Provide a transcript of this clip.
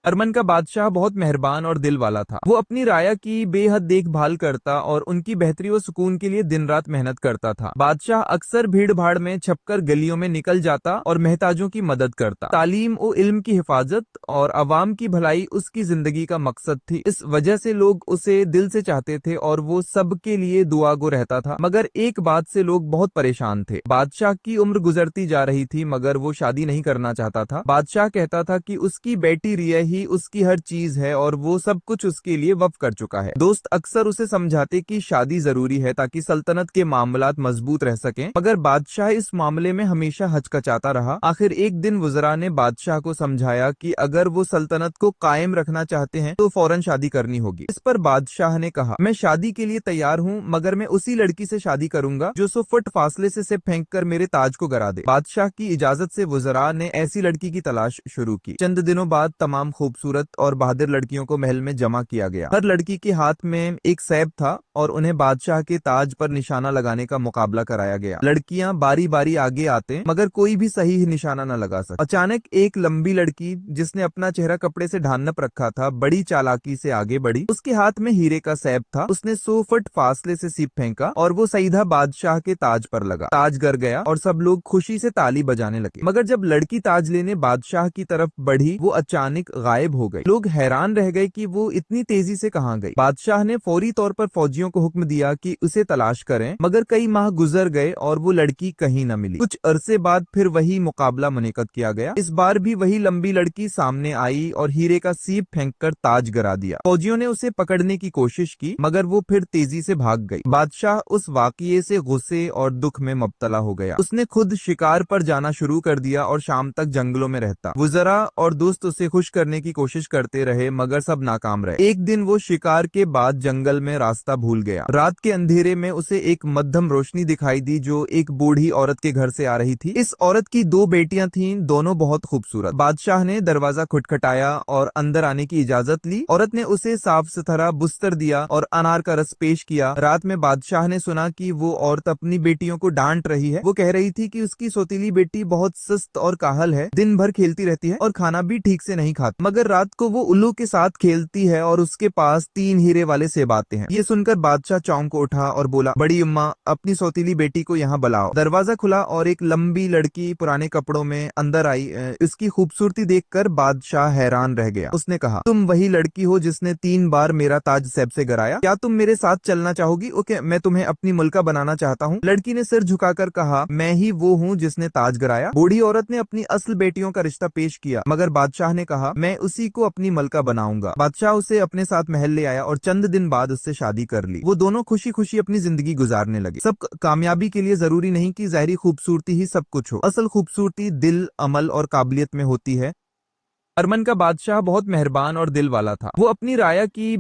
अरमन का बादशाह बहुत मेहरबान और दिल वाला था। वो अपनी राया की बेहद देखभाल करता और उनकी बेहतरी व सुकून के लिए दिन रात मेहनत करता था। बादशाह अक्सर भीड़ भाड़ में छपकर गलियों में निकल जाता और महताजों की मदद करता। तालीम और इल्म की हिफाजत और अवाम की भलाई उसकी जिंदगी का मकसद थी। इस वजह से लोग उसे दिल से चाहते थे और वो सबके लिए दुआगो रहता था। मगर एक बात से लोग बहुत परेशान थे। बादशाह की उम्र गुजरती जा रही थी मगर वो शादी नहीं करना चाहता था। बादशाह कहता था कि उसकी बेटी रिया ही उसकी हर चीज है और वो सब कुछ उसके लिए वक्फ कर चुका है। दोस्त अक्सर उसे समझाते कि शादी जरूरी है ताकि सल्तनत के मामलात मजबूत रह सकें, मगर बादशाह इस मामले में हमेशा हचकचाता रहा। आखिर एक दिन वज़रा ने बादशाह को समझाया कि अगर वो सल्तनत को कायम रखना चाहते हैं तो फौरन शादी करनी होगी। इस पर बादशाह ने कहा, मैं शादी के लिए तैयार हूँ, मगर मैं उसी लड़की से शादी करूंगा जो 100 फुट फासले से फेंक कर मेरे ताज को गिरा दे। बादशाह की इजाजत से वज़रा ने ऐसी लड़की की तलाश शुरू की। चंद दिनों बाद तमाम खूबसूरत और बहादुर लड़कियों को महल में जमा किया गया। हर लड़की के हाथ में एक सैफ था और उन्हें बादशाह के ताज पर निशाना लगाने का मुकाबला कराया गया। लड़कियां बारी बारी आगे आते मगर कोई भी सही निशाना न लगा सका। अचानक एक लंबी लड़की जिसने अपना चेहरा कपड़े से ढांप रखा था बड़ी चालाकी से आगे बढ़ी। उसके हाथ में हीरे का सैफ था। उसने 100 फुट फासले से सीप फेंका और वो सीधा बादशाह के ताज पर लगा। ताज गिर गया और सब लोग खुशी से ताली बजाने लगे। मगर जब लड़की ताज लेने बादशाह की तरफ बढ़ी वो अचानक गायब हो गई। लोग हैरान रह गए कि वो इतनी तेजी से कहां गई। बादशाह ने फौरी तौर पर फौजियों को हुक्म दिया कि उसे तलाश करें, मगर कई माह गुजर गए और वो लड़की कहीं न मिली। कुछ अरसे बाद फिर वही मुकाबला मुनक्किद किया गया। इस बार भी वही लंबी लड़की सामने आई और हीरे का सीप फेंककर ताज गिरा दिया। फौजियों ने उसे पकड़ने की कोशिश की मगर वो फिर तेजी से भाग गई। बादशाह उस वाकये से गुस्से और दुख में मुब्तला हो गया। उसने खुद शिकार पर जाना शुरू कर दिया और शाम तक जंगलों में रहता। वज़रा और दोस्त उसे खुश करने की कोशिश करते रहे मगर सब नाकाम रहे। एक दिन वो शिकार के बाद जंगल में रास्ता भूल गया। रात के अंधेरे में उसे एक मध्यम रोशनी दिखाई दी जो एक बूढ़ी औरत के घर से आ रही थी। इस औरत की 2 बेटियां थीं, दोनों बहुत खूबसूरत। बादशाह ने दरवाजा खटखटाया और अंदर आने की इजाजत ली। औरत ने उसे साफ सुथरा बिस्तर दिया और अनार का रस पेश किया। रात में बादशाह ने सुना कि वो औरत अपनी बेटियों को डांट रही है। वो कह रही थी कि उसकी सौतीली बेटी बहुत सुस्त और काहल है, दिन भर खेलती रहती है और खाना भी ठीक से नहीं खाती, मगर रात को वो उल्लू के साथ खेलती है और उसके पास 3 हीरे वाले सेब आते हैं। ये सुनकर बादशाह चौंक उठा और बोला, बड़ी अम्मा, अपनी सौतीली बेटी को यहाँ बुलाओ। दरवाजा खुला और एक लंबी लड़की पुराने कपड़ों में अंदर आई। इसकी खूबसूरती देखकर बादशाह हैरान रह गया। उसने कहा, तुम वही लड़की हो जिसने 3 बार मेरा ताज सैब से गिराया? क्या तुम मेरे साथ चलना चाहोगी? ओके, मैं तुम्हें अपनी मुल्का बनाना चाहता हूँ। लड़की ने सिर झुकाकर कहा, मैं ही वो हूँ जिसने ताज गिराया। बूढ़ी औरत ने अपनी असल बेटियों का रिश्ता पेश किया मगर बादशाह ने कहा, मैं उसी को अपनी मलका बनाऊंगा। बादशाह उसे अपने साथ महल ले आया और चंद दिन बाद उससे शादी कर ली। वो दोनों खुशी खुशी अपनी जिंदगी गुजारने लगे। सब कामयाबी के लिए जरूरी नहीं कि ज़ाहिरी खूबसूरती ही सब कुछ हो। असल खूबसूरती दिल, अमल और काबिलियत में होती है। अरमन का बादशाह बहुत मेहरबान और दिल वाला था। वो अपनी राया की